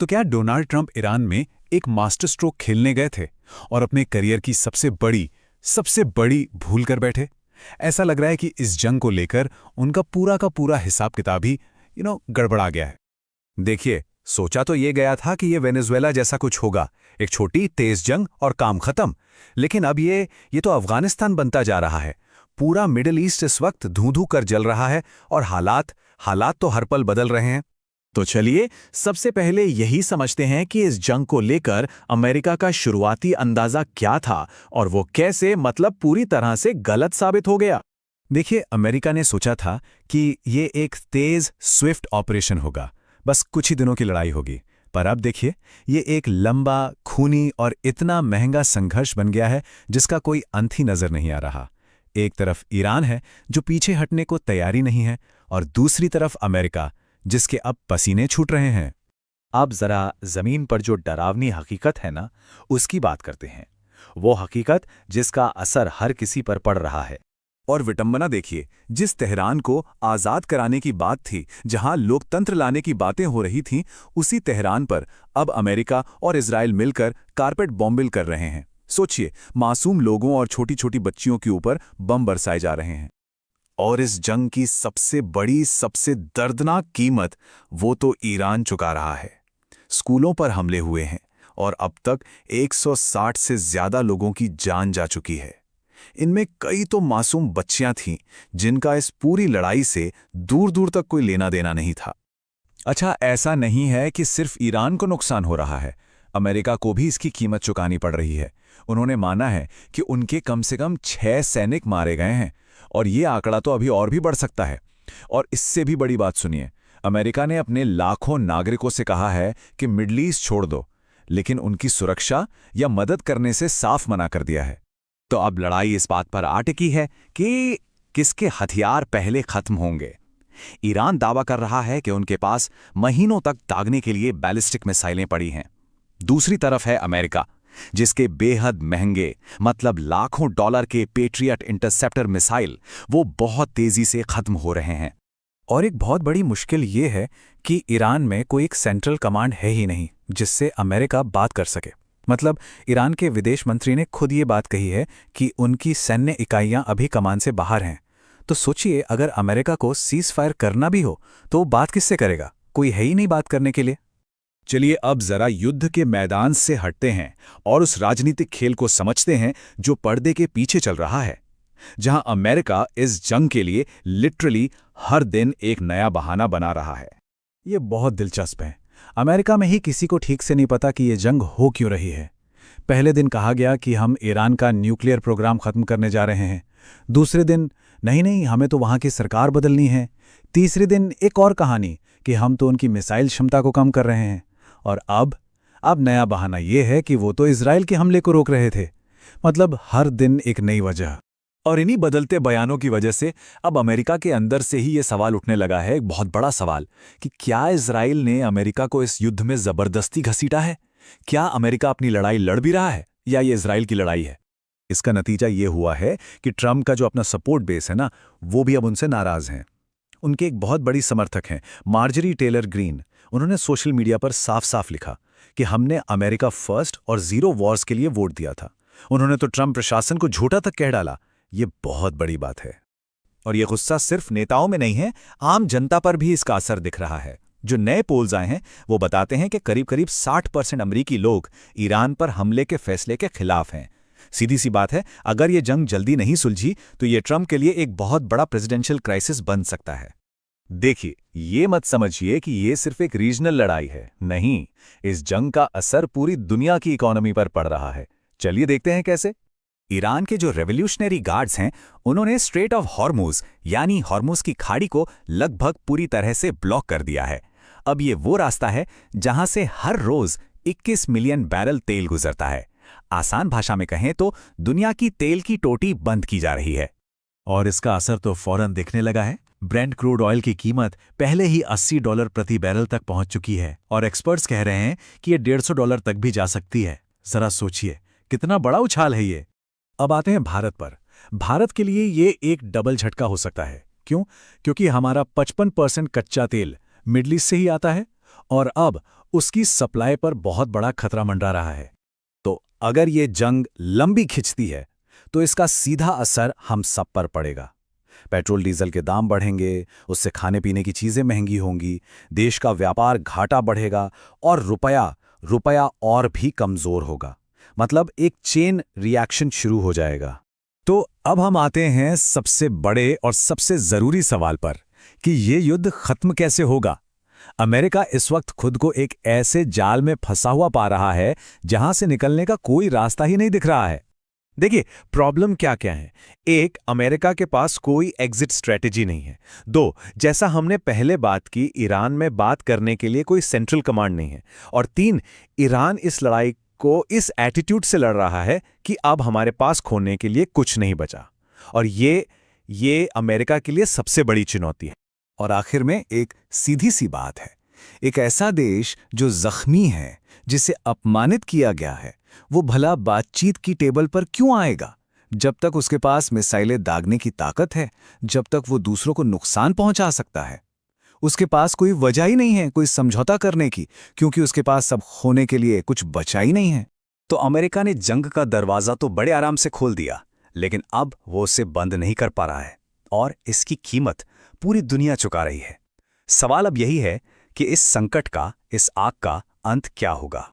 तो क्या Donald Trump Iran में एक मास्टर स्ट्रोक खेलने गए थे और अपने करियर की सबसे बड़ी भूल कर बैठे? ऐसा लग रहा है कि इस जंग को लेकर उनका पूरा का पूरा हिसाब किताब ही गड़बड़ा गया है। देखिए, सोचा तो ये गया था कि ये वेनेजुएला जैसा कुछ होगा, एक छोटी तेज जंग और काम खत्म। लेकिन अब ये तो अफगानिस्तान बनता जा रहा है। पूरा मिडिल ईस्ट इस वक्त धूं-धूं कर जल रहा है और हालात तो हर पल बदल रहे हैं। तो चलिए सबसे पहले यही समझते हैं कि इस जंग को लेकर अमेरिका का शुरुआती अंदाजा क्या था और वो कैसे पूरी तरह से गलत साबित हो गया। देखिए, अमेरिका ने सोचा था कि ये एक तेज स्विफ्ट ऑपरेशन होगा, बस कुछ ही दिनों की लड़ाई होगी। पर अब देखिए, ये एक लंबा, खूनी और इतना महंगा संघर्ष बन गया है जिसका कोई अंत ही नजर नहीं आ रहा। एक तरफ ईरान है जो पीछे हटने को तैयारी नहीं है, और दूसरी तरफ अमेरिका जिसके अब पसीने छूट रहे हैं। अब जरा जमीन पर जो डरावनी हकीकत है ना, उसकी बात करते हैं। वो हकीकत जिसका असर हर किसी पर पड़ रहा है। और विटंबना देखिए, जिस तेहरान को आज़ाद कराने की बात थी, जहां लोकतंत्र लाने की बातें हो रही थीं, उसी तेहरान पर अब अमेरिका और इजराइल मिलकर कारपेट बॉम्बिंग कर रहे हैं। सोचिए, मासूम लोगों और छोटी-छोटी बच्चियों के ऊपर बम बरसाए जा रहे हैं। और इस जंग की सबसे बड़ी, सबसे दर्दनाक कीमत वो तो ईरान चुका रहा है। स्कूलों पर हमले हुए हैं और अब तक 160 से ज्यादा लोगों की जान जा चुकी है। इनमें कई तो मासूम बच्चियां थीं जिनका इस पूरी लड़ाई से दूर दूर तक कोई लेना देना नहीं था। अच्छा, ऐसा नहीं है कि सिर्फ ईरान को नुकसान हो रहा है, अमेरिका को भी इसकी कीमत चुकानी पड़ रही है। उन्होंने माना है कि उनके कम से कम 6 सैनिक मारे गए हैं, और ये आंकड़ा तो अभी और भी बढ़ सकता है। और इससे भी बड़ी बात सुनिए, अमेरिका ने अपने लाखों नागरिकों से कहा है कि मिडल ईस्ट छोड़ दो, लेकिन उनकी सुरक्षा या मदद करने से साफ मना कर दिया है। तो अब लड़ाई इस बात पर आ टिकी है कि किसके हथियार पहले खत्म होंगे। ईरान दावा कर रहा है कि उनके पास महीनों तक दागने के लिए बैलिस्टिक मिसाइलें पड़ी हैं। दूसरी तरफ है अमेरिका, जिसके बेहद महंगे लाखों डॉलर के पेट्रियट इंटरसेप्टर मिसाइल वो बहुत तेजी से खत्म हो रहे हैं। और एक बहुत बड़ी मुश्किल ये है कि ईरान में कोई एक सेंट्रल कमांड है ही नहीं जिससे अमेरिका बात कर सके। ईरान के विदेश मंत्री ने खुद ये बात कही है कि उनकी सैन्य इकाइयां अभी कमान से बाहर हैं। तो सोचिए, अगर अमेरिका को सीज फायर करना भी हो तो बात किससे करेगा? कोई है ही नहीं बात करने के लिए। चलिए अब जरा युद्ध के मैदान से हटते हैं और उस राजनीतिक खेल को समझते हैं जो पर्दे के पीछे चल रहा है, जहां अमेरिका इस जंग के लिए लिटरली हर दिन एक नया बहाना बना रहा है। ये बहुत दिलचस्प है। अमेरिका में ही किसी को ठीक से नहीं पता कि ये जंग हो क्यों रही है। पहले दिन कहा गया कि हम ईरान का न्यूक्लियर प्रोग्राम खत्म करने जा रहे हैं। दूसरे दिन नहीं, हमें तो वहां की सरकार बदलनी है। तीसरे दिन एक और कहानी कि हम तो उनकी मिसाइल क्षमता को कम कर रहे हैं। और अब नया बहाना यह है कि वो तो इजराइल के हमले को रोक रहे थे। हर दिन एक नई वजह। और इन्हीं बदलते बयानों की वजह से अब अमेरिका के अंदर से ही ये सवाल उठने लगा है, एक बहुत बड़ा सवाल, कि क्या इजराइल ने अमेरिका को इस युद्ध में जबरदस्ती घसीटा है? क्या अमेरिका अपनी लड़ाई लड़ भी रहा है या ये इजराइल की लड़ाई है? इसका नतीजा ये हुआ है कि ट्रंप का जो अपना सपोर्ट बेस है ना, वो भी अब उनसे नाराज हैं। उनके एक बहुत बड़ी समर्थक हैं, मार्जरी टेलर ग्रीन। उन्होंने सोशल मीडिया पर साफ साफ लिखा कि हमने अमेरिका फर्स्ट और जीरो वॉर्स के लिए वोट दिया था। उन्होंने तो ट्रंप प्रशासन को झूठा तक कह डाला। ये बहुत बड़ी बात है। और ये गुस्सा सिर्फ नेताओं में नहीं है, आम जनता पर भी इसका असर दिख रहा है। जो नए पोल्स आए हैं वो बताते हैं कि करीब 60% अमरीकी लोग ईरान पर हमले के फैसले के खिलाफ हैं। सीधी सी बात है, अगर ये जंग जल्दी नहीं सुलझी तो ये ट्रंप के लिए एक बहुत बड़ा प्रेसिडेंशियल क्राइसिस बन सकता है। देखिए, ये मत समझिए कि ये सिर्फ एक रीजनल लड़ाई है। नहीं, इस जंग का असर पूरी दुनिया की इकोनॉमी पर पड़ रहा है। चलिए देखते हैं कैसे। ईरान के जो रेवोल्यूशनरी गार्ड्स हैं, उन्होंने स्ट्रेट ऑफ हॉर्मुज यानी हॉर्मुज की खाड़ी को लगभग पूरी तरह से ब्लॉक कर दिया है। अब ये वो रास्ता है जहां से हर रोज 21 मिलियन बैरल तेल गुजरता है। आसान भाषा में कहें तो दुनिया की तेल की टोटी बंद की जा रही है। और इसका असर तो फौरन दिखने लगा है। ब्रेंट क्रूड ऑयल की कीमत पहले ही $80 प्रति बैरल तक पहुंच चुकी है, और एक्सपर्ट्स कह रहे हैं कि ये $150 तक भी जा सकती है। जरा सोचिए, कितना बड़ा उछाल है ये। अब आते हैं भारत पर। भारत के लिए ये एक डबल झटका हो सकता है। क्यों? क्योंकि हमारा 55% कच्चा तेल मिडल ईस्ट से ही आता है, और अब उसकी सप्लाई पर बहुत बड़ा खतरा मंडरा रहा है। तो अगर ये जंग लंबी खिंचती है तो इसका सीधा असर हम सब पर पड़ेगा। पेट्रोल डीजल के दाम बढ़ेंगे, उससे खाने पीने की चीज़ें महंगी होंगी, देश का व्यापार घाटा बढ़ेगा और रुपया और भी कमज़ोर होगा। मतलब एक चेन रिएक्शन शुरू हो जाएगा। तो अब हम आते हैं सबसे बड़े और सबसे ज़रूरी सवाल पर कि ये युद्ध खत्म कैसे होगा। अमेरिका इस वक्त खुद को एक ऐसे जाल में फंसा हुआ पा रहा है जहां से निकलने का कोई रास्ता ही नहीं दिख रहा है। देखिए, प्रॉब्लम क्या क्या है। एक, अमेरिका के पास कोई एग्जिट स्ट्रेटेजी नहीं है। दो, जैसा हमने पहले बात की, ईरान में बात करने के लिए कोई सेंट्रल कमांड नहीं है। और तीन, ईरान इस लड़ाई को इस एटीट्यूड से लड़ रहा है कि अब हमारे पास खोने के लिए कुछ नहीं बचा। और ये अमेरिका के लिए सबसे बड़ी चुनौती है। और आखिर में एक सीधी सी बात है, एक ऐसा देश जो जख्मी है, जिसे अपमानित किया गया है, वो भला बातचीत की टेबल पर क्यों आएगा? जब तक उसके पास मिसाइलें दागने की ताकत है, जब तक वो दूसरों को नुकसान पहुंचा सकता है, उसके पास कोई वजह ही नहीं है कोई समझौता करने की, क्योंकि उसके पास सब खोने के लिए कुछ बचा ही नहीं है। तो अमेरिका ने जंग का दरवाजा तो बड़े आराम से खोल दिया, लेकिन अब वो उसे बंद नहीं कर पा रहा है और इसकी कीमत पूरी दुनिया चुका रही है। सवाल अब यही है कि इस संकट का, इस आग का अंत क्या होगा।